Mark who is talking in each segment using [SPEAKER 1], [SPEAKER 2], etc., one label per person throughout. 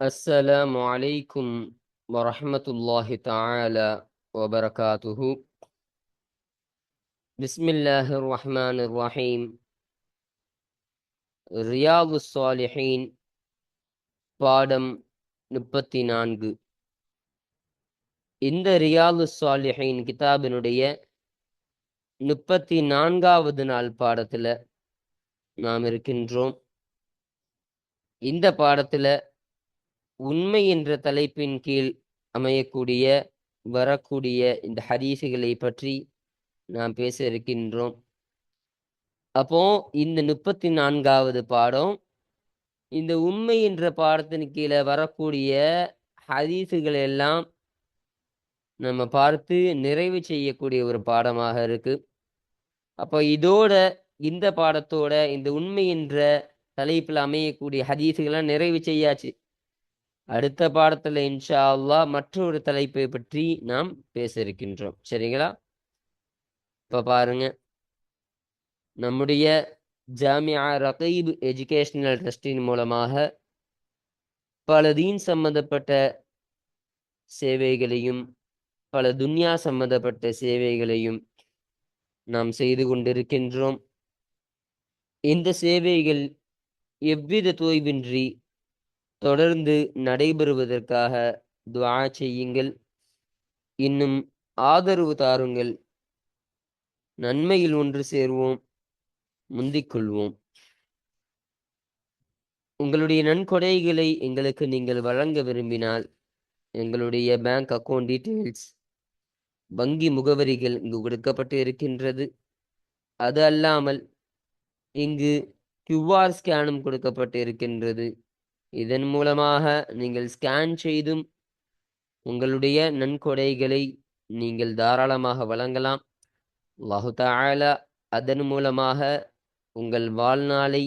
[SPEAKER 1] السلام عليكم ورحمة الله تعالى وبركاته. بسم الله الرحمن الرحيم. ரியாது ஸாலிஹீன் பாடம் 34. இந்த ரியாது ஸாலிஹீன் கிதாபினுடைய 34வது நாள் பாடத்துல நாம் இருக்கின்றோம். இந்த பாடத்துல உண்மை என்ற தலைப்பின் கீழ் அமையக்கூடிய வரக்கூடிய இந்த ஹதீஸுகளை பற்றி நாம் பேச இருக்கின்றோம். அப்போ இந்த 34வது பாடம் இந்த உண்மை என்ற பாடத்தின் கீழே வரக்கூடிய ஹதீஸுகள் எல்லாம் நம்ம பார்த்து நிறைவு செய்யக்கூடிய ஒரு பாடமாக இருக்கு. அப்போ இதோட இந்த பாடத்தோட இந்த உண்மை என்ற தலைப்பில் அமையக்கூடிய ஹதீஸுகள்லாம் நிறைவு செய்யாச்சு. அடுத்த பாடத்துல இன்ஷா அல்லாஹ் மற்றொரு தலைப்பை பற்றி நாம் பேச இருக்கின்றோம். சரிங்களா? இப்ப பாருங்க, நம்முடைய ஜாமியா ரகீப் எஜுகேஷனல் ட்ரஸ்டின் மூலமாக பல தீன் சம்பந்தப்பட்ட சேவைகளையும் பல துன்யா சம்பந்தப்பட்ட சேவைகளையும் நாம் செய்து கொண்டிருக்கின்றோம். இந்த சேவைகள் எவ்வித தோய்வின்றி தொடர்ந்து நடைபெறுவதற்காக துஆ செய்யுங்கள். இன்னும் ஆதரவு தாருங்கள். நன்மையில் ஒன்று சேர்வோம், முந்திக்கொள்வோம். உங்களுடைய நன்கொடைகளை எங்களுக்கு நீங்கள் வழங்க விரும்பினால் எங்களுடைய பேங்க் அக்கவுண்ட் டீட்டெயில்ஸ், வங்கி முகவரிகள் இங்கு கொடுக்கப்பட்டு இருக்கின்றது. அது அல்லாமல் இங்கு QR ஸ்கேனும் கொடுக்கப்பட்டு இருக்கின்றது. இதன் மூலமாக நீங்கள் ஸ்கேன் செய்தும் உங்களுடைய நன்கொடைகளை நீங்கள் தாராளமாக வழங்கலாம். அல்லாஹு தஆலா அதன் மூலமாக உங்கள் வாழ்நாளை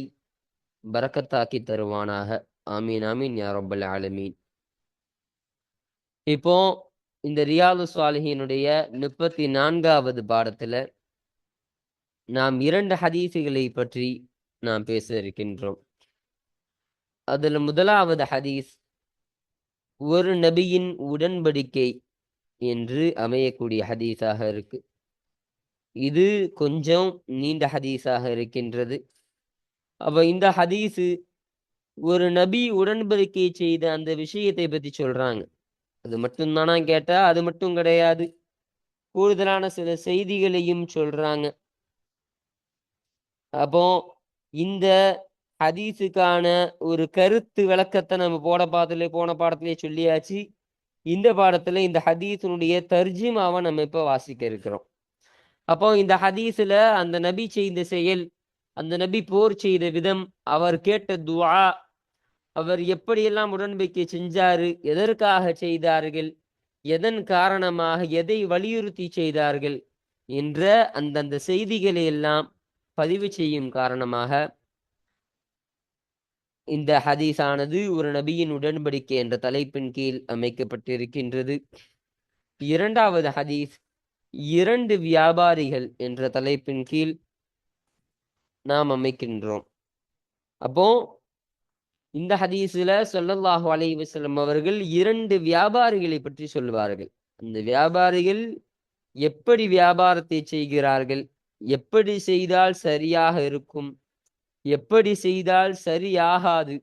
[SPEAKER 1] பரக்கத்தாக்கி தருவானாக. ஆமீன் ஆமீன் யா ரப்பல் ஆலமீன். இப்போ இந்த ரியாது ஸாலிஹீனுடைய 34வது பாடத்துல நாம் 2 ஹதீஸுகளை பற்றி நாம் பேச இருக்கின்றோம். அதுல முதலாவது ஹதீஸ் ஒரு நபியின் உடன்படிக்கை என்று அமையக்கூடிய ஹதீஸாக இருக்கு. இது கொஞ்சம் நீண்ட ஹதீஸாக இருக்கின்றது. அப்ப இந்த ஹதீஸு ஒரு நபி உடன்படிக்கை செய்த அந்த விஷயத்தை பத்தி சொல்றாங்க. அது மட்டும்தானா கேட்டா அது மட்டும் கிடையாது, கூடுதலான சில செய்திகளையும் சொல்றாங்க. அப்போ இந்த ஹதீஸுக்கான ஒரு கருத்து விளக்கத்தை நம்ம போன பாடத்திலே சொல்லியாச்சு. இந்த பாடத்துல இந்த ஹதீஸினுடைய தர்ஜிமாவை நம்ம இப்ப வாசிக்க இருக்கிறோம். அப்போ இந்த ஹதீஸ்ல அந்த நபி செய்த செயல், அந்த நபி போர் செய்த விதம், அவர் கேட்ட துஆ, அவர் எப்படியெல்லாம் உடன்படிக்கை செஞ்சாரு, எதற்காக செய்தார்கள், எதன் காரணமாக, எதை வலியுறுத்தி செய்தார்கள் என்ற அந்தந்த செய்திகளை எல்லாம் பதிவு செய்யும் காரணமாக இந்த ஹதீஸானது ஒரு நபியின் உடன்படிக்கை என்ற தலைப்பின் கீழ் அமைக்கப்பட்டிருக்கின்றது. இரண்டாவது ஹதீஸ் 2 வியாபாரிகள் என்ற தலைப்பின் கீழ் நாம் அமைக்கின்றோம். அப்போ இந்த ஹதீஸ்ல ஸல்லல்லாஹு அலைஹி வஸல்லம் அவர்கள் 2 வியாபாரிகளை பற்றி சொல்வார்கள். அந்த வியாபாரிகள் எப்படி வியாபாரத்தை செய்கிறார்கள், எப்படி செய்தால் சரியாக இருக்கும், எப்படி செய்தால் சரியாகாது,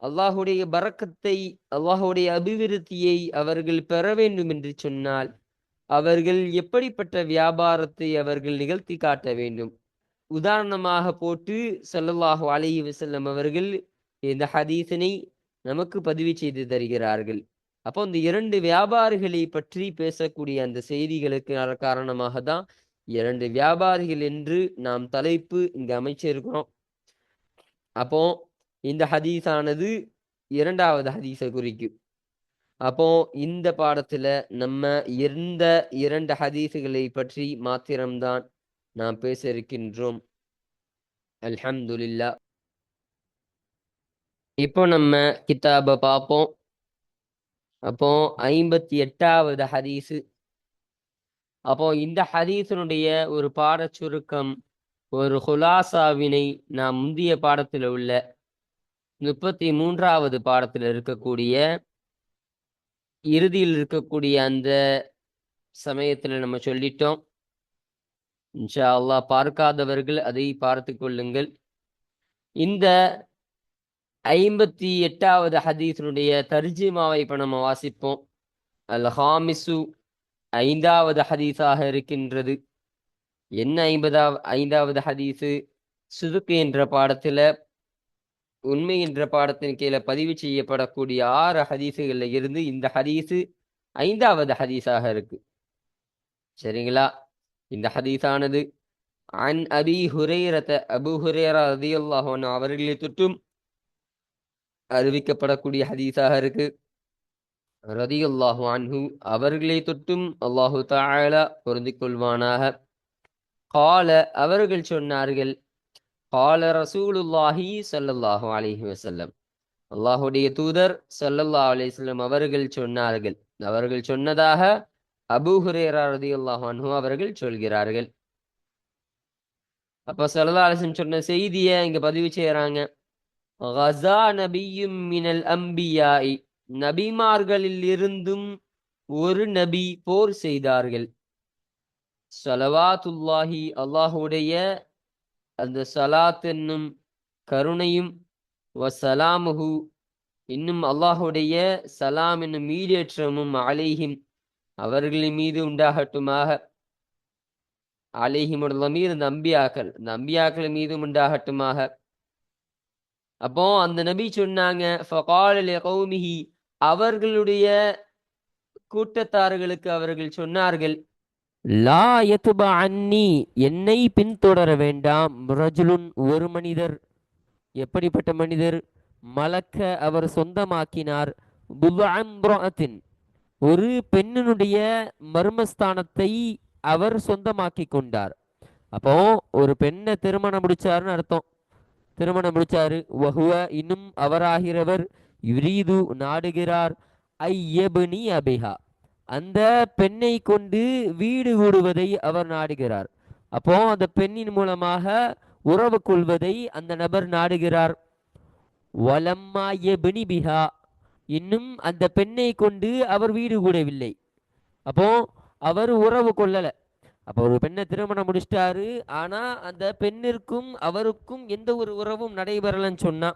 [SPEAKER 1] அல்லாஹுடைய பரக்கத்தை, அல்லாஹுடைய அபிவிருத்தியை அவர்கள் பெற வேண்டும் என்று சொன்னால் அவர்கள் எப்படிப்பட்ட வியாபாரத்தை அவர்கள் நிகழ்த்தி காட்ட வேண்டும். உதாரணமாக போட்டு ஸல்லல்லாஹு அலைஹி வஸல்லம் அவர்கள் இந்த ஹதீஸினை நமக்கு பதிவு செய்து தருகிறார்கள். அப்போ இந்த 2 வியாபாரிகளை பற்றி பேசக்கூடிய அந்த செய்திகளுக்கு காரணமாக தான் 2 வியாபாரிகள் என்று நாம் தலைப்பு இங்கு அமைச்சிருக்கிறோம். அப்போ இந்த ஹதீஸானது 2வது ஹதீஸை குறிக்கும். அப்போ இந்த பாடத்துல நம்ம இந்த 2 ஹதீஸுகளை பற்றி மாத்திரம்தான் நாம் பேச இருக்கின்றோம். அல்ஹம்துலில்லாஹ். இப்போ நம்ம கிதாபை பார்ப்போம். அப்போ 58வது ஹதீஸு. அப்போ இந்த ஹதீஸினுடைய ஒரு பாடச் சுருக்கம், ஒரு ஹுலாசாவினை நாம் முந்தைய பாடத்தில் உள்ள 33வது பாடத்தில் இருக்கக்கூடிய இறுதியில் இருக்கக்கூடிய அந்த சமயத்துல நம்ம சொல்லிட்டோம். இன்ஷா அல்லாஹ் பார்க்காதவர்கள் அதை பார்த்து கொள்ளுங்கள். இந்த 58வது ஹதீஸினுடைய தர்ஜிமாவை இப்ப நம்ம வாசிப்போம். அல் ஹாமிசு 5வது ஹதீஸாக இருக்கின்றது. என்ன 5வது ஹதீஸு? சுதுக்கு என்ற பாடத்துல உண்மை என்ற பாடத்தின் கீழே பதிவு செய்யப்படக்கூடிய 6 ஹதீஸுகள்ல இருந்து இந்த ஹதீஸு 5வது ஹதீஸாக இருக்கு. சரிங்களா? இந்த ஹதீஸானது அன் அபி ஹுரைரத அபு ஹுரைரா ரலியல்லாஹு அன்ஹு அவர்களை தொட்டும் அறிவிக்கப்படக்கூடிய ஹதீஸாக இருக்கு. ரலியல்லாஹு அன்ஹு அவர்களை தொட்டும் அல்லாஹு தஆலா பொருந்திக் கொள்வானாக. கால அவர்கள் சொன்னார்கள், கால ரசூலுல்லாஹி ஸல்லல்லாஹு அலைஹி வஸல்லம் அல்லாஹுடைய தூதர் ஸல்லல்லாஹு அலைஹி வஸல்லம் அவர்கள் சொன்னார்கள். அவர்கள் சொன்னதாக அபூ ஹுரைரா ரலியல்லாஹு அன்ஹு அவர்கள் சொல்கிறார்கள். அப்ப ஸல்லல்லாஹு அலைஹி வஸல்லம் சொன்ன செய்தியை இங்க பதிவு செய்யறாங்க. கஸா நபியும் மினல் அம்பியாஇ நபிமார்களில் இருந்தும் ஒரு நபி போர் செய்தார்கள். ஸலவாத்துல்லாஹி அல்லாஹுடைய அந்த ஸலாத் என்னும் கருணையும் வசலாமுஹு இன்னும் அல்லாஹுடைய சலாம் என்னும் மீடேற்றமும் அலைஹிம் அவர்களின் மீது உண்டாகட்டுமாக. அலைஹிம் லமீர் இந்த அம்பியாக்கள் மீதும் உண்டாகட்டுமாக. அப்போ அந்த நபி சொன்னாங்க, ஃபகால லிகௌமிஹி அவர்களுடைய கூட்டத்தார்களுக்கு அவர்கள் சொன்னார்கள், லா யத்பா அன்னி என்னை பின்தொடர வேண்டாம், ரஜுலுன் ஒரு மனிதர். எப்படிப்பட்ட மனிதர்? மலக்க அவர் சொந்தமாக்கினார், புல்அம்ரஅத்தின் ஒரு பெண்ணினுடைய மர்மஸ்தானத்தை அவர் சொந்தமாக்கி கொண்டார். அப்போ ஒரு பெண்ணை திருமணம் முடிச்சாருன்னு அர்த்தம். திருமணம் முடிச்சாரு. வஹுவ இன்னும் அவராகிறவர் யுரீது நாடுகிறார், ஐயபனி அபிஹா அந்த பெண்ணை கொண்டு வீடு கூடுவதை அவர் நாடுகிறார். அப்போ அந்த பெண்ணின் மூலமாக உறவு கொள்வதை அந்த நபர் நாடுகிறார். வலம்மா யபனி பிஹா இன்னும் அந்த பெண்ணை கொண்டு அவர் வீடு கூடவில்லை. அப்போ அவர் உறவு கொள்ளல. அப்போ ஒரு பெண்ணை திருமணம் முடிச்சிட்டாரு, ஆனா அந்த பெண்ணிற்கும் அவருக்கும் எந்த ஒரு உறவும் நடைபெறலன்னு சொன்னா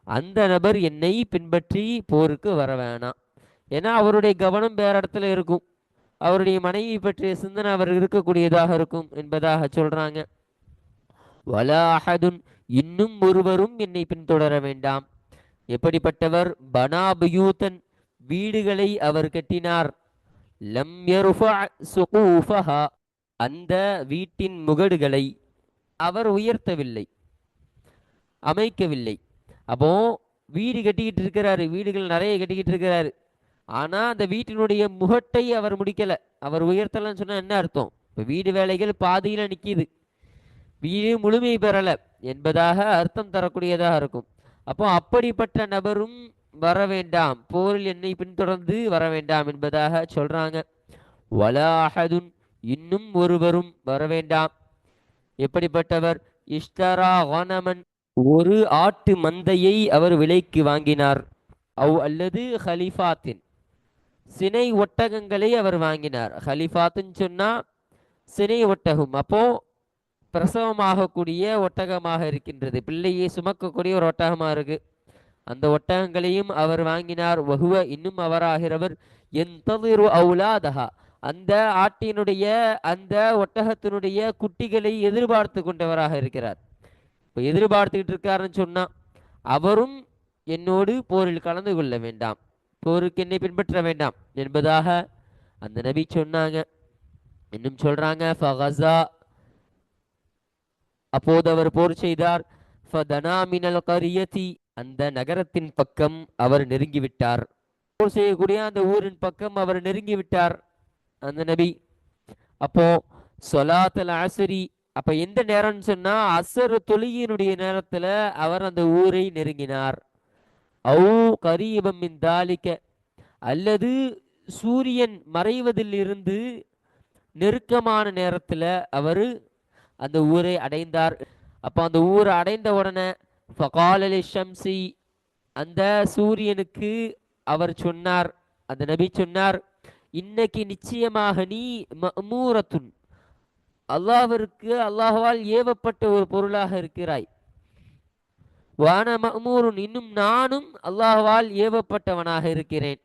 [SPEAKER 1] அந்த நபர் என்னை பின்பற்றி போருக்கு வர வேணாம். ஏன்னா அவருடைய கவனம் வேற இடத்துல இருக்கும், அவருடைய மனைவி பற்றிய சிந்தனை அவர் இருக்கக்கூடியதாக இருக்கும் என்பதாக சொல்றாங்க. வலா அஹதுன் இன்னும் ஒருவரும் என்னை பின்தொடர வேண்டாம். எப்படிப்பட்டவர்? பனாபுயூதன் வீடுகளை அவர் கட்டினார். லம் யர்ஃபா சுகூஃபஹா அந்த வீட்டின் முகடுகளை அவர் உயர்த்தவில்லை, அமைக்கவில்லை. அப்போ வீடு கட்டிக்கிட்டு இருக்கிறாரு, வீடுகள் நிறைய கட்டிக்கிட்டு இருக்கிறாரு, ஆனா அந்த வீட்டினுடைய முகட்டை அவர் முடிக்கல, அவர் உயர்த்தலன்னு சொன்னா என்ன அர்த்தம்? இப்போ வீடு வேலைகள் பாதியில நிற்கிது, வீடு முழுமை பெறல என்பதாக அர்த்தம் தரக்கூடியதாக இருக்கும். அப்போ அப்படிப்பட்ட நபரும் வர வேண்டாம், போரில் என்னை பின்தொடர்ந்து வர வேண்டாம் என்பதாக சொல்றாங்க. வலா அஹதுன் இன்னும் ஒருவரும் வர வேண்டாம். எப்படிப்பட்டவர்? இஷ்தரா கனமன் ஒரு ஆட்டு மந்தையை அவர் விலைக்கு வாங்கினார். அவ் அல்லது ஹலிஃபாத்தின் சினை ஒட்டகங்களை அவர் வாங்கினார். ஹலிஃபாத்துன்னு சொன்னா சினை ஒட்டகம். அப்போ பிரசவமாகக்கூடிய ஒட்டகமாக இருக்கின்றது, பிள்ளையை சுமக்கக்கூடிய ஒரு ஒட்டகமாக இருக்கு. அந்த ஒட்டகங்களையும் அவர் வாங்கினார். வஹுவ இன்னும் அவராகிறவர் எந்ததிரு அவுலாதஹா அந்த ஆட்டினுடைய அந்த ஒட்டகத்தினுடைய குட்டிகளை எதிர்பார்த்து கொண்டவராக இருக்கிறார். இப்போ எதிர்பார்த்துக்கிட்டு இருக்காருன்னு சொன்னா அவரும் என்னோடு போரில் கலந்து கொள்ள வேண்டாம், போருக்கு என்னை பின்பற்ற வேண்டாம் என்பதாக அந்த நபி சொன்னாங்க. இன்னும் சொல்றாங்க, ஃபகஸா அப்போது அவர் போர் செய்தார். ஃபதனா மினல் கரியதி அந்த நகரத்தின் பக்கம் அவர் நெருங்கிவிட்டார். போர் செய்யக்கூடிய அந்த ஊரின் பக்கம் அவர் நெருங்கிவிட்டார் அந்த நபி. அப்போ சொலாத்தல் அஸ்ரி அப்ப எந்த நேரம்னு சொன்னா அஸ்ர் தொழுகையினுடைய நேரத்துல அவர் அந்த ஊரை நெருங்கினார். அவு கரீபம் மின் தாலிக அல்லது சூரியன் மறைவதில் இருந்து நெருக்கமான நேரத்துல அவர் அந்த ஊரை அடைந்தார். அப்போ அந்த ஊரை அடைந்த உடனே ஃபகால லிஷம்சி அந்த சூரியனுக்கு அவர் சொன்னார், அந்த நபி சொன்னார், இன்னைக்கு நிச்சயமாக நீ மஅமூரத்துன், அல்லாஹ்வால் ஏவப்பட்ட ஒரு பொருளாக இருக்கிறாய். வான மஅமூருன், இன்னும் நானும் அல்லாஹ்வால் ஏவப்பட்டவனாக இருக்கிறேன்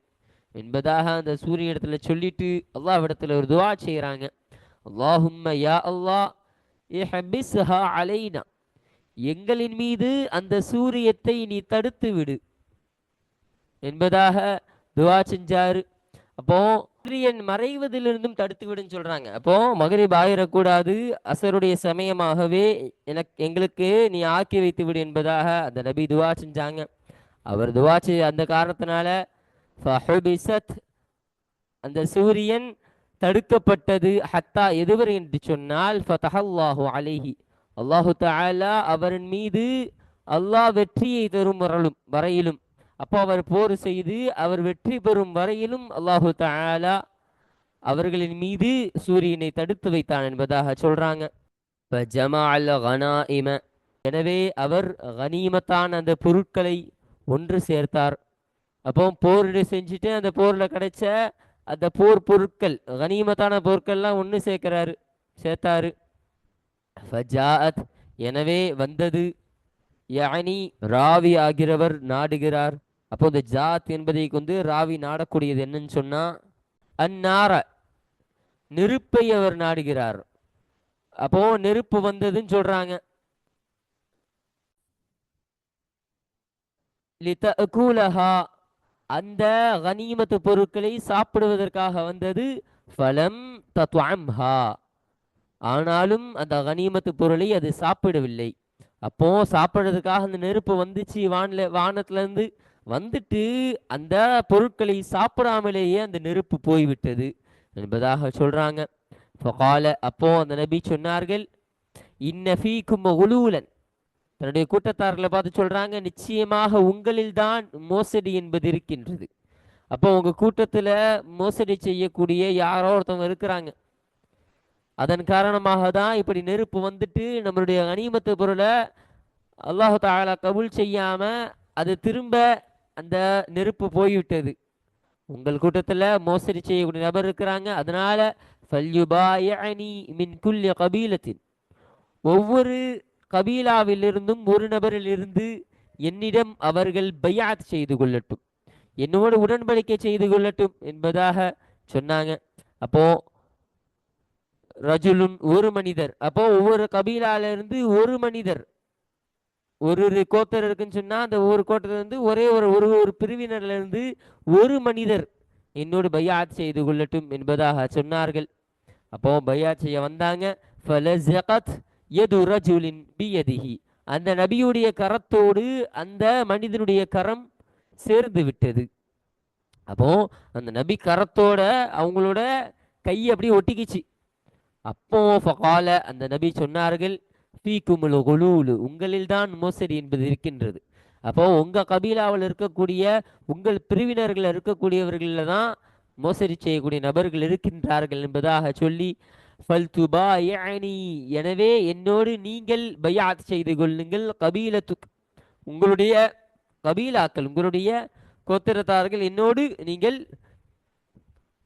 [SPEAKER 1] என்பதாக அந்த சூரிய இடத்துல சொல்லிட்டு அல்லாஹ் இடத்துல ஒரு துவா செய்கிறாங்க. அல்லாஹும்ம யா அல்லாஹ் இஹ்பிஸ்ஹா அலைனா, எங்களின் மீது அந்த சூரியத்தை நீ தடுத்து விடு என்பதாக துவா செஞ்சாரு. அப்போ சூரியன் மறைவதிலிருந்தும் தடுத்து விடுன்னு சொல்றாங்க. அப்போ மகரிப் ஆயிடக்கூடாது, அசருடைய சமயமாகவே எங்களுக்கு நீ ஆக்கி வைத்து விடு என்பதாக அந்த நபி துவா செஞ்சாங்க. அவர் துவா செய்ய அந்த காரணத்தினால அந்த சூரியன் தடுக்கப்பட்டது. ஹத்தா எதுவரை என்று சொன்னால் ஃபதஹல்லாஹு அலைஹி, அல்லாஹு தஆலா அவரின் மீது அல்லாஹ் வெற்றியை தரும் வரையிலும், அப்போ அவர் போர் செய்து அவர் வெற்றி பெறும் வரையிலும் அல்லாஹு தஆலா அவர்களின் மீது சூரியனை தடுத்து வைத்தான் என்பதாக சொல்றாங்க. எனவே அவர் கனிமத்தான அந்த பொருட்களை ஒன்று சேர்த்தார். அப்போ போர் செஞ்சுட்டு அந்த போர்ல கிடைச்ச அந்த போர் பொருட்கள், கனிமத்தான பொருட்கள்லாம் ஒன்று சேர்த்தாரு. எனவே வந்தது, யானி ராவி ஆகிறவர் நாடுகிறார். அப்போ இந்த ஜாத் என்பதை கொண்டு ராவி நாடக்கூடியது என்னன்னு சொன்னா அந்நார, நெருப்பை அவர் நாடுகிறார். அப்போ நெருப்பு வந்ததுன்னு சொல்றாங்க. அந்த கனிமத்து பொருட்களை சாப்பிடுவதற்காக வந்தது. ஃபலம் தத்அம்ஹா, ஆனாலும் அந்த கனிமத்து பொருளை அது சாப்பிடவில்லை. அப்போ சாப்பிடுறதுக்காக அந்த நெருப்பு வந்துச்சு, வானத்துல இருந்து வந்துட்டு அந்த பொருட்களை சாப்பிடாமலேயே அந்த நெருப்பு போய்விட்டது என்பதாக சொல்றாங்க. அப்போ அந்த நபி சொன்னார்கள், இன்ன ஃபீக்கும் உலூலன், தன்னுடைய கூட்டத்தார்களை பார்த்து சொல்றாங்க, நிச்சயமாக உங்களில் தான் மோசடி என்பது இருக்கின்றது. அப்போ உங்க கூட்டத்துல மோசடி செய்யக்கூடிய யாரோ ஒருத்தவங்க இருக்கிறாங்க. அதன் காரணமாக தான் இப்படி நெருப்பு வந்துட்டு நம்மளுடைய கனிமத்து பொருளை அல்லாஹு தஆலா கபூல் செய்யாம அது திரும்ப அந்த நெருப்பு போய்விட்டது. உங்கள் கூட்டத்துல மோசடி செய்யக்கூடிய நபர் இருக்கிறாங்க. அதனால ஃபல்யுபாயிஅனி மின் குல்லி கபீலத்தின், ஒவ்வொரு கபீலாவிலிருந்தும் ஒரு நபரிலிருந்து என்னிடம் அவர்கள் பையாத் செய்து கொள்ளட்டும், என்னோடு உடன்படிக்கை செய்து கொள்ளட்டும் என்பதாக சொன்னாங்க. அப்போ ரஜுலுன், ஒரு மனிதர். அப்போ ஒவ்வொரு கபீலால இருந்து ஒரு மனிதர், ஒரு கோத்தர் இருக்குன்னு சொன்னா அந்த ஒவ்வொரு கோட்டத்துல இருந்து ஒரே ஒரு பிரிவினர்ல இருந்து ஒரு மனிதர் என்னோடு பையாத் செய்து கொள்ளட்டும் என்பதாக சொன்னார்கள். அப்போ பையாத் செய்ய வந்தாங்க. ஃபலஸகத் யது ரஜுலின் பியதிஹி, அந்த நபியுடைய கரத்தோடு அந்த மனிதனுடைய கரம் சேர்ந்து விட்டது. அப்போ அந்த நபி கரத்தோட அவங்களோட கை அப்படியே ஒட்டிக்கிச்சு. அப்போ ஃபகால, அந்த நபி சொன்னார்கள், ஃபீக்குமுல் குலூலு, உங்களில் தான் மோசடி என்பது இருக்கின்றது. அப்போ உங்க கபீலாவில் இருக்கக்கூடிய உங்கள் பிரிவினர்கள் இருக்கக்கூடியவர்கள தான் மோசடி செய்யக்கூடிய நபர்கள் இருக்கின்றார்கள் என்பதாக சொல்லி, எனவே என்னோடு நீங்கள் பையாத் செய்து கொள்ளுங்கள், கபீலத்துக், உங்களுடைய கபீலாக்கள், உங்களுடைய கோத்திரத்தார்கள் என்னோடு நீங்கள்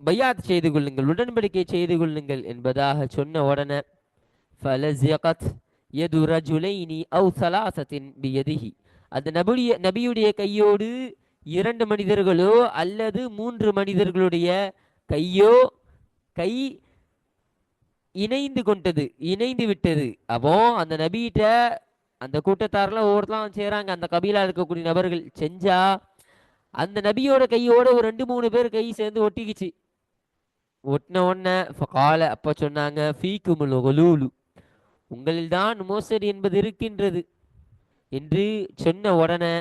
[SPEAKER 1] பையாத் செய்து கொள்ளுங்கள், உடன்படிக்கை செய்து கொள்ளுங்கள் என்பதாக சொன்ன உடனே ஃபலஸகத் யது ரஜுலைனி அவ் ஸலாஸத்தின் பியதிஹி, அந்த நபியுடைய கையோடு 2 மனிதர்களோ அல்லது 3 மனிதர்களுடைய கை இணைந்து விட்டது. அப்போ அந்த நபிகிட்ட அந்த கூட்டத்தாரெல்லாம் ஒவ்வொருத்தலாம் செய்றாங்க. அந்த கபீலா இருக்கக்கூடிய நபர்கள் செஞ்சா அந்த நபியோட கையோட ஒரு 2-3 பேர் கை சேர்ந்து ஒட்டிக்கிச்சு. ஒட்டின உடனே ஃபகால, அப்ப சொன்னாங்க, ஃபீக்குமுல் குலூலு, உங்களில் தான் மோசடி என்பது இருக்கின்றது என்று சொன்ன உடனே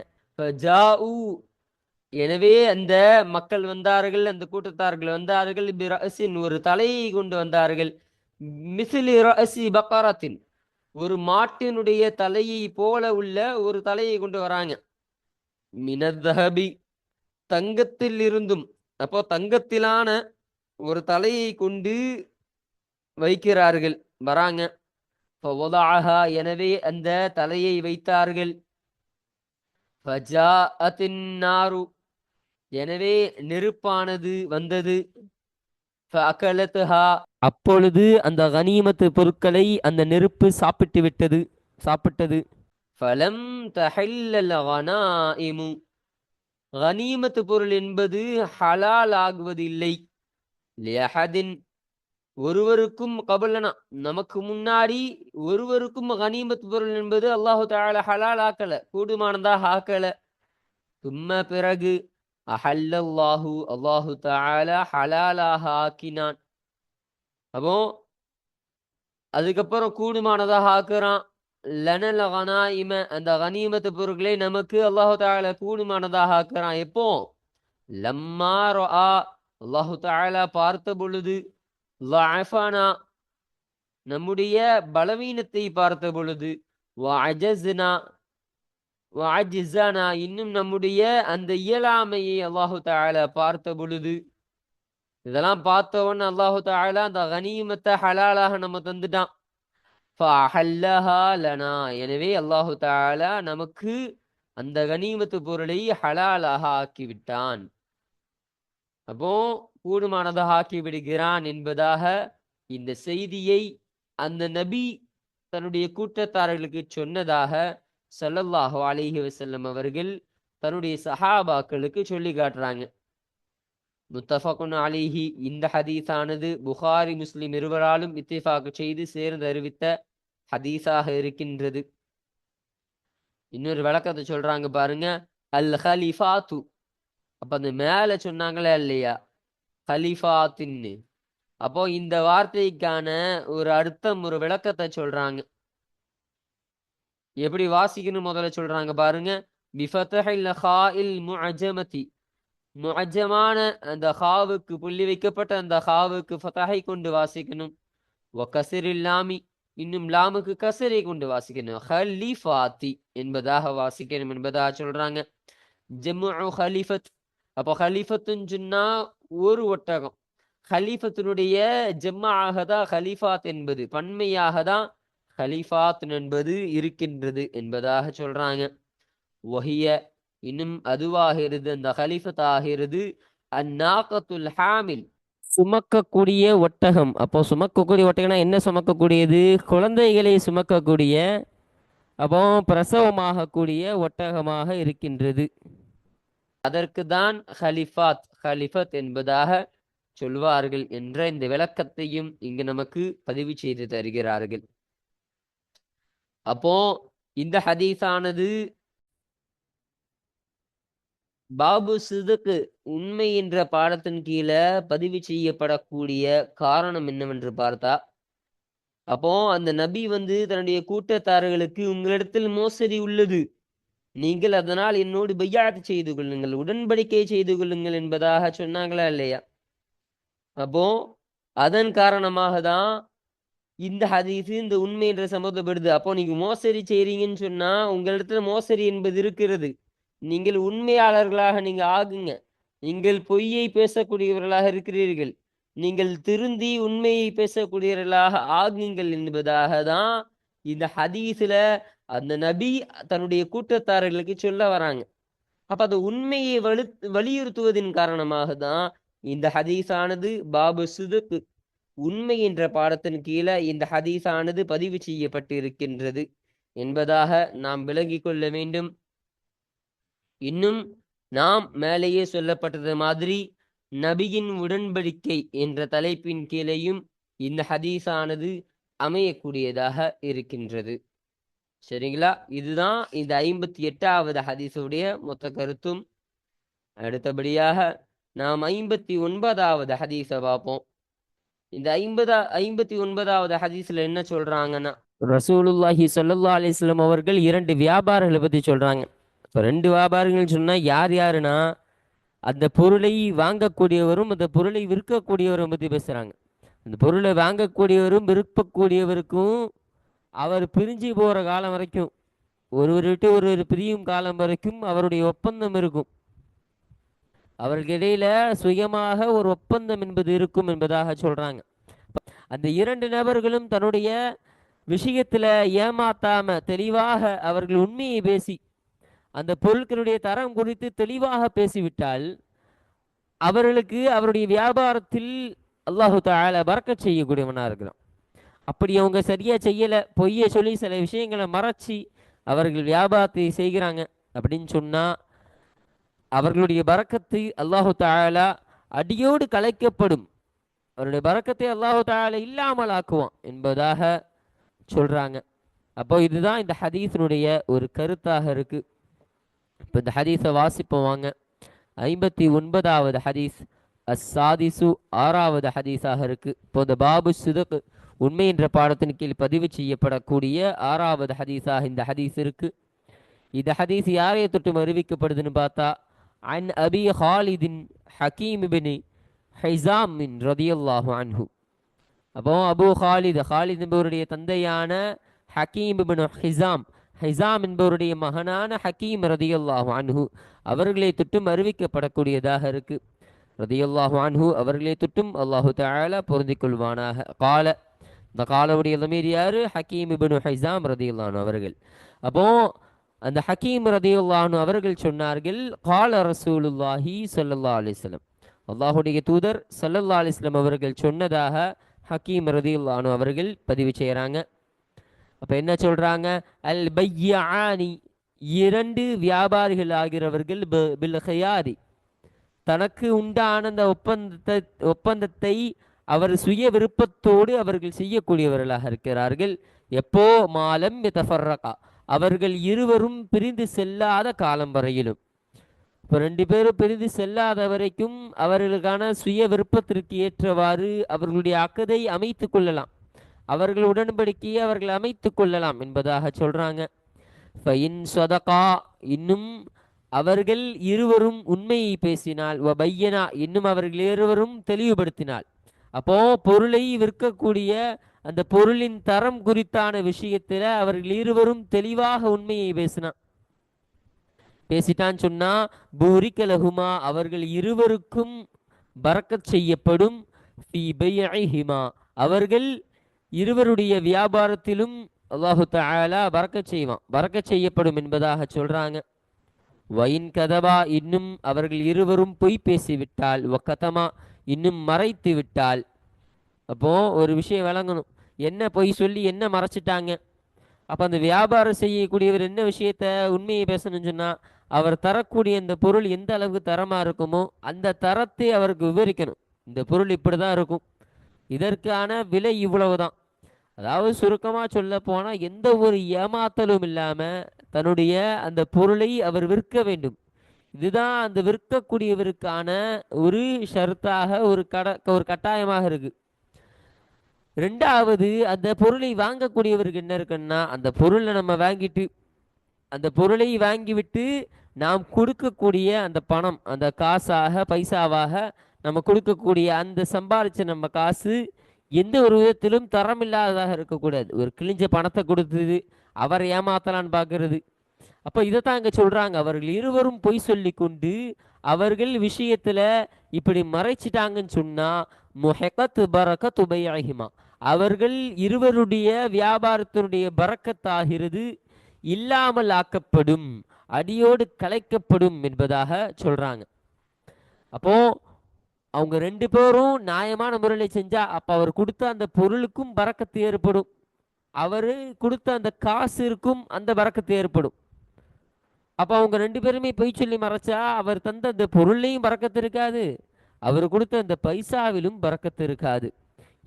[SPEAKER 1] எனவே அந்த மக்கள் வந்தார்கள், அந்த கூட்டத்தார்கள் வந்தார்கள். பிரஅஸின், ஒரு தலையை கொண்டு வந்தார்கள். மிஸ்லி ரஅஸி பக்கரத்தின், ஒரு மாட்டினுடைய தலையை போல உள்ள ஒரு தலையை கொண்டு வராங்க. மினத்தஹபி, தங்கத்தில் இருந்தும், அப்போ தங்கத்திலான ஒரு தலையை கொண்டு வைக்கிறார்கள், வராங்க. எனவே அந்த தலையை வைத்தார்கள். ஃபஜாஅத்தின் நாரு, எனவே நெருப்பானது வந்தது. ஃபஅகலத்ஹா, அப்பொழுது அந்த கனிமத்து பொருட்களை அந்த நெருப்பு சாப்பிட்டது. ஃபலம் தஹில்லல் கனாயிமு, கனிமத்து பொருள் என்பது ஹலால் ஆகுவதில்லை. லியஹதின், ஒருவருக்கும் கபலனா, நமக்கு முன்னாடி ஒருவருக்கும் கனிமத்து பொருள் என்பது அல்லாஹு தஆலா ஹலால் ஆக்கல, கூடுமானதாக ஆக்கல. தும்ம, பிறகு அஹல்லல்லாஹு, அல்லாஹு தஆலா ஹலாலாக ஆக்கினான். அப்போ அதுக்கப்புறம் கூடுமானதாக ஆக்குறான். லனல் கனாயிம, அந்த கனிமத்து பொருட்களை நமக்கு அல்லாஹு தஆலா கூடுமானதாக ஆக்குறான். எப்போ? லம்மா ரஆ, அல்லாஹு தஆலா பார்த்த பொழுது, ضعفنا, நம்முடைய பலவீனத்தை பார்த்த பொழுது, வஅஜஸ்னா வஅஜ்ஸனா, இன்னும் நம்முடைய அந்த இயலாமையை அல்லாஹு தஆலா பார்த்த பொழுது, இதெல்லாம் பார்த்தவன் அல்லாஹு தஆலா அந்த கனிமத்தை ஹலாலாக நம்ம தந்துட்டான். ஃபஅஹல்லஹா லனா, எனவே அல்லாஹு தஆலா நமக்கு அந்த கனிமத்து பொருளை ஹலாலாக ஆக்கிவிட்டான். அப்போ கூடுமானதாக ஆக்கி விடுகிறான் என்பதாக இந்த செய்தியை அந்த நபி தன்னுடைய கூட்டத்தார்களுக்கு சொன்னதாக ஸல்லல்லாஹு அலைஹி வஸல்லம் அவர்கள் தன்னுடைய சஹாபாக்களுக்கு சொல்லி காட்டுறாங்க. முத்தஃபகுன் அலைஹி, இந்த ஹதீஸானது புகாரி முஸ்லிம் இருவராலும் இத்திஃபாக் செய்து சேர்ந்து அறிவித்த ஹதீஸாக இருக்கின்றது. இன்னொரு விளக்கத்தை சொல்றாங்க பாருங்க. அல் ஹலிஃபாத்து, அப்ப அந்த மேல சொன்னாங்களே இல்லையா ஹலிஃபாத்தின்னு, அப்போ இந்த வார்த்தைக்கான ஒரு அர்த்தம், ஒரு விளக்கத்தை சொல்றாங்க. எப்படி வாசிக்கணும் முதல்ல சொல்றாங்க பாருங்க. பிஃபத்ஹில் ஹாஇல் முஅஜமதி, முஅஜமான அந்த ஹாவுக்கு, புள்ளி வைக்கப்பட்ட அந்த ஹாவுக்கு ஃபதஹை கொண்டு வாசிக்கணும். வகஸரில் லாமி, இன்னும் லாமுக்கு கசரை கொண்டு வாசிக்கணும். ஹலிஃபாத்தி என்பதாக வாசிக்கணும் என்பதாக சொல்றாங்க. ஜம்உ ஹலிஃபத், அப்போ ஹலிஃபத்துன்னு சொன்னா ஒரு ஒட்டகம். ஹலீஃபத்தினுடைய ஜம்மாக தான் ஹலீஃபாத் என்பது, பன்மையாக தான் ஹலீஃபாத் என்பது இருக்கின்றது என்பதாக சொல்றாங்க. வஹிய, இன்னும் அதுவாகிறது, அந்த ஹலீஃபத் ஆகிறது அந்நாகத்துல் ஹாமில், சுமக்கக்கூடிய ஒட்டகம். அப்போ சுமக்கக்கூடிய ஒட்டகம்னா என்ன சுமக்கக்கூடியது? குழந்தைகளை சுமக்கக்கூடிய, அப்போ பிரசவமாகக்கூடிய ஒட்டகமாக இருக்கின்றது. அதற்கு தான் ஹலிஃபத் என்பதாக சொல்வார்கள் என்ற இந்த விளக்கத்தையும் இங்கு நமக்கு பதிவு செய்து தருகிறார்கள். அப்போ இந்த ஹதீஸானது பாபு சிதுக்கு, உண்மை என்ற பாடத்தின் கீழே பதிவு செய்யப்படக்கூடிய காரணம் என்னவென்று பார்த்தா, அப்போ அந்த நபி தன்னுடைய கூட்டத்தார்களுக்கு, உங்களிடத்தில் மோசடி உள்ளது, நீங்கள் அதனால் என்னோடு பையாத் செய்து கொள்ளுங்கள், உடன்படிக்கை செய்து கொள்ளுங்கள் என்பதாக சொன்னாங்களா இல்லையா? அப்போ அதன் காரணமாக தான் இந்த ஹதீஸ் இந்த உண்மை என்ற சம்மந்தப்படுது. அப்போ நீங்க மோசடி செய்றீங்கன்னு சொன்னா உங்களிடத்துல மோசடி என்பது இருக்கிறது. நீங்கள் உண்மையாளர்களாக நீங்க ஆகுங்க. நீங்கள் பொய்யை பேசக்கூடியவர்களாக இருக்கிறீர்கள். நீங்கள் திருந்தி உண்மையை பேசக்கூடியவர்களாக ஆகுங்கள் என்பதாக தான் இந்த ஹதீஸ்ல அந்த நபி தன்னுடைய கூட்டத்தார்களுக்கு சொல்ல வராங்க. அப்ப அந்த உண்மையை வலியுறுத்துவதன் காரணமாக தான் இந்த ஹதீஸானது பாபு சுதுக், உண்மை என்ற பாடத்தின் கீழே இந்த ஹதீஸானது பதிவு செய்யப்பட்டு இருக்கின்றது என்பதாக நாம் விளங்கிக் கொள்ள வேண்டும். இன்னும் நாம் மேலேயே சொல்லப்பட்டது மாதிரி நபியின் உடன்படிக்கை என்ற தலைப்பின் கீழேயும் இந்த ஹதீஸானது அமையக்கூடியதாக இருக்கின்றது. சரிங்களா? இதுதான் இந்த 58வது ஹதீஸுடைய மொத்த கருத்தும். அடுத்தபடியாக நாம் 59வது ஹதீஸை பார்ப்போம். இந்த 59வது ஹதீஸ்ல என்ன சொல்றாங்கன்னா, ரசூலுல்லாஹி ஸல்லல்லாஹு அலைஹி வஸல்லம் அவர்கள் 2 வியாபாரிகளை பத்தி சொல்றாங்க. இப்போ 2 வியாபாரிகள் சொன்னா யார் யாருன்னா, அந்த பொருளை வாங்கக்கூடியவரும் அந்த பொருளை விற்கக்கூடியவரும் பத்தி பேசுறாங்க. அந்த பொருளை வாங்கக்கூடியவரும் விற்கக்கூடியவருக்கும் அவர் பிரிஞ்சு போற காலம் வரைக்கும், ஒருவர் விட்டு ஒருவர் பிரியும் காலம் வரைக்கும் அவருடைய ஒப்பந்தம் இருக்கும். அவர்களுக்கு இடையில சுயமாக ஒரு ஒப்பந்தம் என்பது இருக்கும் என்பதாக சொல்றாங்க. அந்த 2 நபர்களும் தன்னுடைய விஷயத்துல ஏமாத்தாம தெளிவாக அவர்கள் உண்மையை பேசி
[SPEAKER 2] அந்த பொருட்களுடைய தரம் குறித்து தெளிவாக பேசிவிட்டால் அவர்களுக்கு அவருடைய வியாபாரத்தில் அல்லாஹு தஆலா பரக்கத் செய்யக்கூடியவனா இருக்கிறான். அப்படி அவங்க சரியா செய்யல, பொய்யை சொல்லி சில விஷயங்களை மறைச்சி அவர்கள் வியாபாரத்தை செய்கிறாங்க அப்படின்னு சொன்னா அவர்களுடைய பரக்கத்தை அல்லாஹு தஆலா அடியோடு கலைக்கப்படும். அவருடைய பரக்கத்தை அல்லாஹு தஆலா இல்லாமல் ஆக்குவான் என்பதாக சொல்றாங்க. அப்போ இதுதான் இந்த ஹதீஸினுடைய ஒரு கருத்தாக இருக்கு. இப்போ இந்த ஹதீஸை வாசிப்போம் வாங்க. 59வது ஹதீஸ் அஸ்ஸாதிசு 6வது ஹதீஸாக இருக்கு. இப்போ இந்த பாபு சிதக் உண்மை என்ற பாடத்தின் கீழ் பதிவு செய்யப்படக்கூடிய 6வது ஹதீஸாக இந்த ஹதீஸ் இருக்கு. இந்த ஹதீஸ் யாரையை தொட்டும் அறிவிக்கப்படுதுன்னு பார்த்தா அன் அபி ஹாலிதின் ஹக்கீம் பின் ஹிஸாம் ரதியல்லாஹு அன்ஹு. அப்போ அபு ஹாலித் என்பவருடைய தந்தையான ஹக்கீம் பின் ஹிஸாம் என்பவருடைய மகனான ஹக்கீம் ரதியல்லாஹு அன்ஹு அவர்களை தொட்டும் அறிவிக்கப்படக்கூடியதாக இருக்கு. ரதியல்லாஹு அன்ஹு அவர்களை தொட்டும் அல்லாஹு தஆலா பொருந்திக் கொள்வானாக. இந்த காலவுடைய லமீர் யாரு? ஹக்கீம் பின் ஹிஸாம் ரதியல்லாஹு அன்ஹு அவர்கள். அப்போ அந்த ஹக்கீம் ரதியல்லாஹு அன்ஹு அவர்கள் சொன்னார்கள், கால ரசூலுல்லாஹி ஸல்லல்லாஹு அலைஹி வஸல்லம், அல்லாஹுடைய தூதர் ஸல்லல்லாஹு அலைஹி வஸல்லம் அவர்கள் சொன்னதாக ஹக்கீம் ரதியல்லாஹு அன்ஹு அவர்கள் பதிவு செய்கிறாங்க. அப்போ என்ன சொல்றாங்க? அல் பையானி, இரண்டு வியாபாரிகள் ஆகிறவர்கள் பில் ஹியாரி, தனக்கு உண்டான அந்த ஒப்பந்தத்தை அவர் சுய விருப்பத்தோடு அவர்கள் செய்யக்கூடியவர்களாக இருக்கிறார்கள். எப்போ? மாலம் யதஃபர்ரகா, அவர்கள் இருவரும் பிரிந்து செல்லாத காலம் வரையிலும். இப்போ ரெண்டு பேரும் பிரிந்து செல்லாத வரைக்கும் அவர்களுக்கான சுய விருப்பத்திற்கு ஏற்றவாறு அவர்களுடைய அக்கதை அமைத்து கொள்ளலாம், அவர்கள் உடன்படிக்கையை அவர்கள் அமைத்து கொள்ளலாம் என்பதாக சொல்றாங்க. ஃபைன் சதகா, இன்னும் அவர்கள் இருவரும் உண்மையை பேசினால், வபையனா, இன்னும் அவர்கள் இருவரும் தெளிவுபடுத்தினால். அப்போ பொருளை விற்கக்கூடிய அந்த பொருளின் தரம் குறித்தான விஷயத்துல அவர்கள் இருவரும் தெளிவாக உண்மையை பேசிட்டான்னு சொன்னா பூரிக லஹுமா, அவர்கள் இருவருக்கும் பரக்கத் செய்யப்படும். ஃபீ பைஇஹிமா, அவர்கள் இருவருடைய வியாபாரத்திலும் அல்லாஹு தஆலா பரக்கத் செய்வான், பரக்கத் செய்யப்படும் என்பதாக சொல்றாங்க. வயின் கதபா, இன்னும் அவர்கள் இருவரும் பொய் பேசிவிட்டால், வக்கதமா, இன்னும் மறைத்து விட்டால். அப்போ ஒரு விஷயம் விளங்கணும், என்ன பொய் சொல்லி என்ன மறைச்சிட்டாங்க. அப்போ அந்த வியாபாரம் செய்யக்கூடியவர் என்ன விஷயத்த உண்மையை பேசணும்னு சொன்னா அவர் தரக்கூடிய அந்த பொருள் எந்த அளவுக்கு தரமாக இருக்குமோ அந்த தரத்தை அவருக்கு விவரிக்கணும். இந்த பொருள் இப்படி தான் இருக்கும், இதற்கான விலை இவ்வளவு தான். அதாவது சுருக்கமாக சொல்ல போனால் எந்த ஒரு ஏமாத்தலும் இல்லாமல் தன்னுடைய அந்த பொருளை அவர் விற்க வேண்டும். இதுதான் அந்த விற்கக்கூடியவருக்கான ஒரு ஷர்த்தாக ஒரு கட்டாயமாக இருக்கு. ரெண்டாவது, அந்த பொருளை வாங்கக்கூடியவருக்கு என்ன இருக்குன்னா, அந்த பொருளை நம்ம வாங்கிட்டு அந்த பொருளை வாங்கிவிட்டு நாம் கொடுக்கக்கூடிய அந்த பணம், அந்த காசாக பைசாவாக நம்ம கொடுக்கக்கூடிய அந்த சம்பாதிச்ச நம்ம காசு எந்த ஒரு விதத்திலும் தரம் இல்லாததாக இருக்கக்கூடாது. ஒரு கிழிஞ்ச பணத்தை கொடுத்தது அவரை ஏமாத்தலான்னு பார்க்கறது. அப்போ இதைத்தான் இங்கே சொல்றாங்க, அவர்கள் இருவரும் பொய் சொல்லி கொண்டு அவர்கள் விஷயத்துல இப்படி மறைச்சிட்டாங்கன்னு சொன்னா முஹகத் பரக்கத் பைஇஹிமா, அவர்கள் இருவருடைய வியாபாரத்தினுடைய பரக்கத்தாகிறது இல்லாமல் ஆக்கப்படும், அடியோடு கலைக்கப்படும் என்பதாக சொல்றாங்க. அப்போ அவங்க ரெண்டு பேரும் நியாயமான முறையில் செஞ்சா அப்ப அவர் கொடுத்த அந்த பொருளுக்கும் பரக்கத்து ஏற்படும், அவரு கொடுத்த அந்த காசிற்கும் அந்த பரக்கத்து ஏற்படும். அப்ப அவங்க ரெண்டு பேருமே பொய் சொல்லி மறைச்சா அவர் தந்த அந்த பொருளையும் பரக்கத்து இருக்காது, அவர் கொடுத்த அந்த பைசாவிலும் பரக்கத்து இருக்காது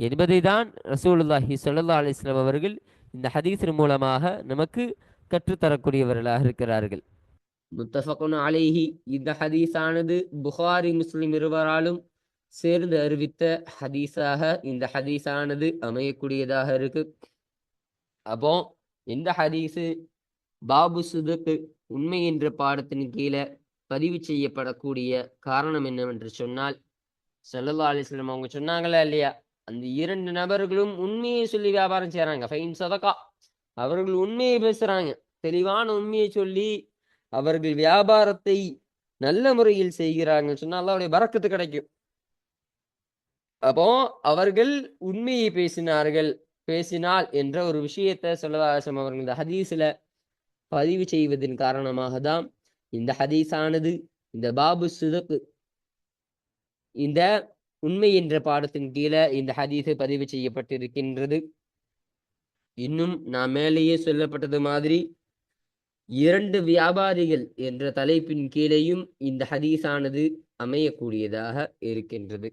[SPEAKER 2] என்பதை தான் ரசூலுல்லாஹி ஸல்லல்லாஹு அலைஹி வஸல்லம் அவர்கள் இந்த ஹதீஸின் மூலமாக நமக்கு கற்றுத்தரக்கூடியவர்களாக இருக்கிறார்கள்.
[SPEAKER 1] முத்தஃபகுன் அலைஹி, இந்த ஹதீஸானது புகாரி முஸ்லிம் இருவராலும் சேர்ந்து அறிவித்த ஹதீஸாக இந்த ஹதீஸானது அமையக்கூடியதாக இருக்கு. அப்போ இந்த ஹதீஸு பாபு சுதுக்கு உண்மை என்ற பாடத்தின் கீழே பதிவு செய்யப்படக்கூடிய காரணம் என்னவென்று சொன்னால், ஸல்லல்லாஹு அலைஹி வஸல்லம் அவங்க சொன்னாங்களா இல்லையா, அந்த இரண்டு நபர்களும் உண்மையை சொல்லி வியாபாரம் செய்யறாங்க. ஃபைன் சதகா, அவர்கள் உண்மையை பேசுறாங்க, தெளிவான உண்மையை சொல்லி அவர்கள் வியாபாரத்தை நல்ல முறையில் செய்கிறாங்க சொன்னா அல்லாஹ்வுடைய பரக்கத்து கிடைக்கும். அப்போ அவர்கள் உண்மையை பேசினார்கள், பேசினால் என்ற ஒரு விஷயத்தை ஸல்லல்லாஹு அலைஹி வஸல்லம் அவர்கள் இந்த ஹதீஸ்ல பதிவு செய்வதன் காரணமாக தான் இந்த ஹதீஸானது இந்த பாபு சிதக், இந்த உண்மை என்ற பாடத்தின் கீழே இந்த ஹதீஸை பதிவு செய்யப்பட்டிருக்கின்றது. இன்னும் நான் மேலேயே சொல்லப்பட்டது மாதிரி 2 வியாபாரிகள் என்ற தலைப்பின் கீழேயும் இந்த ஹதீஸானது அமையக்கூடியதாக இருக்கின்றது.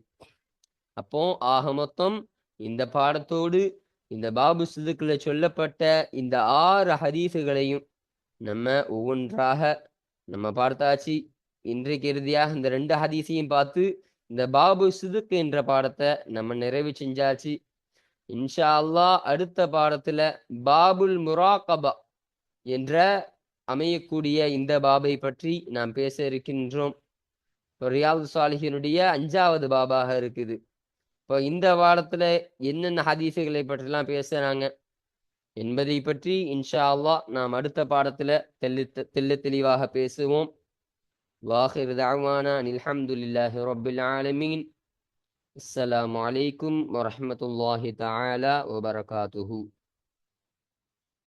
[SPEAKER 1] அப்போ ஆக மொத்தம் இந்த பாடத்தோடு இந்த பாபு சிதுக்குல சொல்லப்பட்ட இந்த 6 ஹதீஸுகளையும் நம்ம ஒவ்வொன்றாக நம்ம பார்த்தாச்சு. இன்றைக்கு இறுதியாக இந்த 2 ஹதீஸையும் பார்த்து இந்த பாபு சிதுக் என்ற பாடத்தை நம்ம நிறைவு செஞ்சாச்சு. இன்ஷா அல்லாஹ் அடுத்த பாடத்துல பாபுல் முராகபா என்ற அமையக்கூடிய இந்த பாபை பற்றி நாம் பேச இருக்கின்றோம். ரியாது சாலிஹினுடைய 5வது பாபாக இருக்குது. இப்போ இந்த பாடத்துல என்னென்ன ஹதீஸுகளை பற்றிலாம் பேசுறாங்க என்பதை பற்றி இன்ஷா அல்லாஹ் நாம் அடுத்த பாடத்துல தெள்ள தெளிவாக பேசுவோம். வாஹிர் தஅவானா அல்ஹம்துலில்லாஹி ரப்பில் ஆலமீன். அஸ்ஸலாமு அலைக்கும் வரஹ்மத்துல்லாஹி தஆலா வபரகாத்துஹு.